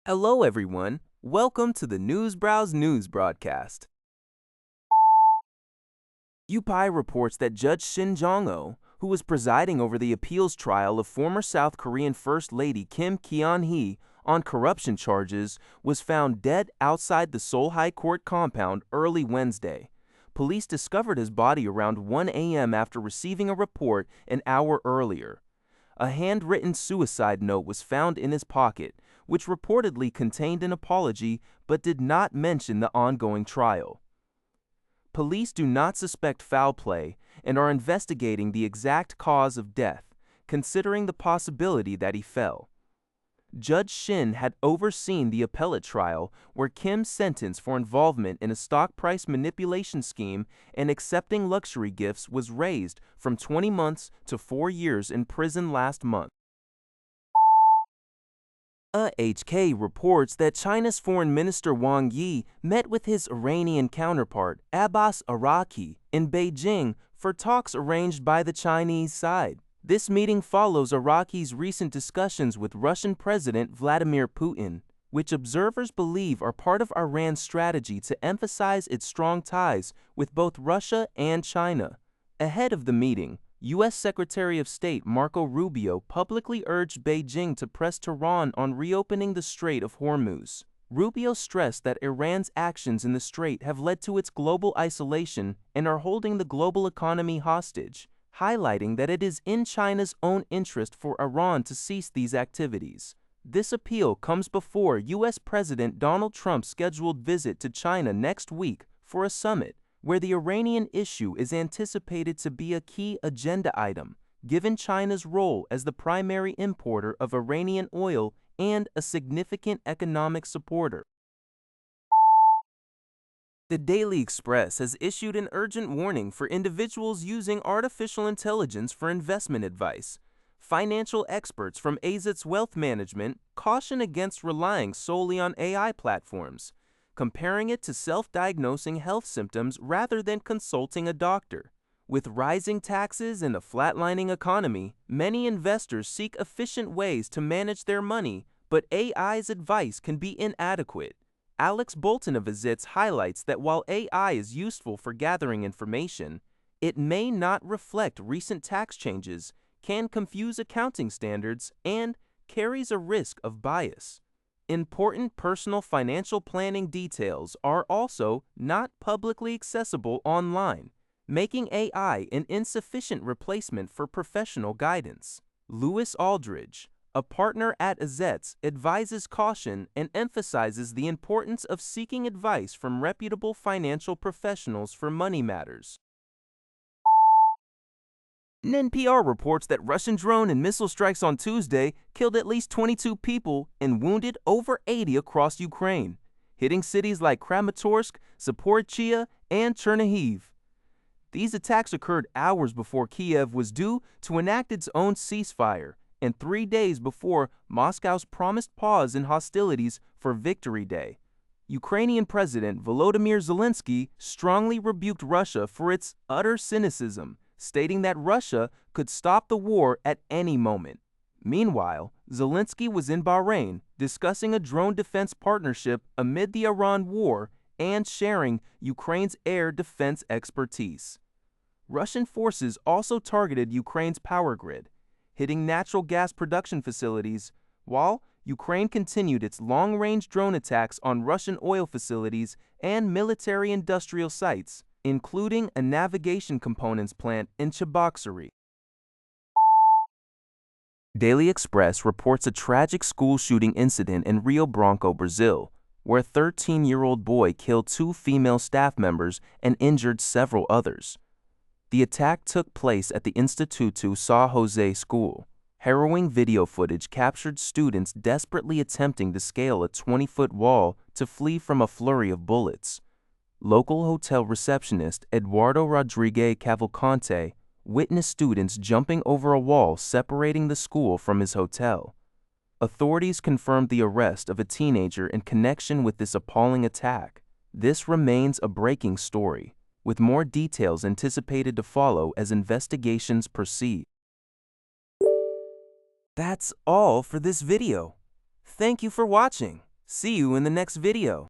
Hello everyone, welcome to the Newsbrowse News broadcast. UPI reports that Judge Shin Jong-ho, who was presiding over the appeals trial of former South Korean First Lady Kim Keon-hee on corruption charges, was found dead outside the Seoul High Court compound early Wednesday. Police discovered his body around 1 a.m. after receiving a report an hour earlier. A handwritten suicide note was found in his pocket, which reportedly contained an apology but did not mention the ongoing trial. Police do not suspect foul play and are investigating the exact cause of death, considering the possibility that he fell. Judge Shin had overseen the appellate trial where Kim's sentence for involvement in a stock price manipulation scheme and accepting luxury gifts was raised from 20 months to 4 years in prison last month. HK reports that China's Foreign Minister Wang Yi met with his Iranian counterpart Abbas Araqi in Beijing for talks arranged by the Chinese side. This meeting follows Araqi's recent discussions with Russian President Vladimir Putin, which observers believe are part of Iran's strategy to emphasize its strong ties with both Russia and China. Ahead of the meeting, U.S. Secretary of State Marco Rubio publicly urged Beijing to press Tehran on reopening the Strait of Hormuz. Rubio stressed that Iran's actions in the strait have led to its global isolation and are holding the global economy hostage, highlighting that it is in China's own interest for Iran to cease these activities. This appeal comes before U.S. President Donald Trump's scheduled visit to China next week for a summit, where the Iranian issue is anticipated to be a key agenda item, given China's role as the primary importer of Iranian oil and a significant economic supporter. The Daily Express has issued an urgent warning for individuals using artificial intelligence for investment advice. Financial experts from AZIT's Wealth Management caution against relying solely on AI platforms, comparing it to self-diagnosing health symptoms rather than consulting a doctor. With rising taxes and a flatlining economy, many investors seek efficient ways to manage their money, but AI's advice can be inadequate. Alex Bolton of AZITS highlights that while AI is useful for gathering information, it may not reflect recent tax changes, can confuse accounting standards, and carries a risk of bias. Important personal financial planning details are also not publicly accessible online, making AI an insufficient replacement for professional guidance. Louis Aldridge, a partner at AZETS, advises caution and emphasizes the importance of seeking advice from reputable financial professionals for money matters. NPR reports that Russian drone and missile strikes on Tuesday killed at least 22 people and wounded over 80 across Ukraine, hitting cities like Kramatorsk, Zaporizhzhia, and Chernihiv. These attacks occurred hours before Kiev was due to enact its own ceasefire, and 3 days before Moscow's promised pause in hostilities for Victory Day. Ukrainian President Volodymyr Zelenskyy strongly rebuked Russia for its utter cynicism, stating that Russia could stop the war at any moment. Meanwhile, Zelenskyy was in Bahrain discussing a drone defense partnership amid the Iran war and sharing Ukraine's air defense expertise. Russian forces also targeted Ukraine's power grid, hitting natural gas production facilities, while Ukraine continued its long-range drone attacks on Russian oil facilities and military-industrial sites, including a navigation components plant in Cheboksary. Daily Express reports a tragic school shooting incident in Rio Branco, Brazil, where a 13-year-old boy killed 2 female staff members and injured several others. The attack took place at the Instituto São José school. Harrowing video footage captured students desperately attempting to scale a 20-foot wall to flee from a flurry of bullets. Local hotel receptionist Eduardo Rodriguez Cavalcante witnessed students jumping over a wall separating the school from his hotel. Authorities confirmed the arrest of a teenager in connection with this appalling attack. This remains a breaking story, with more details anticipated to follow as investigations proceed. That's all for this video. Thank you for watching. See you in the next video.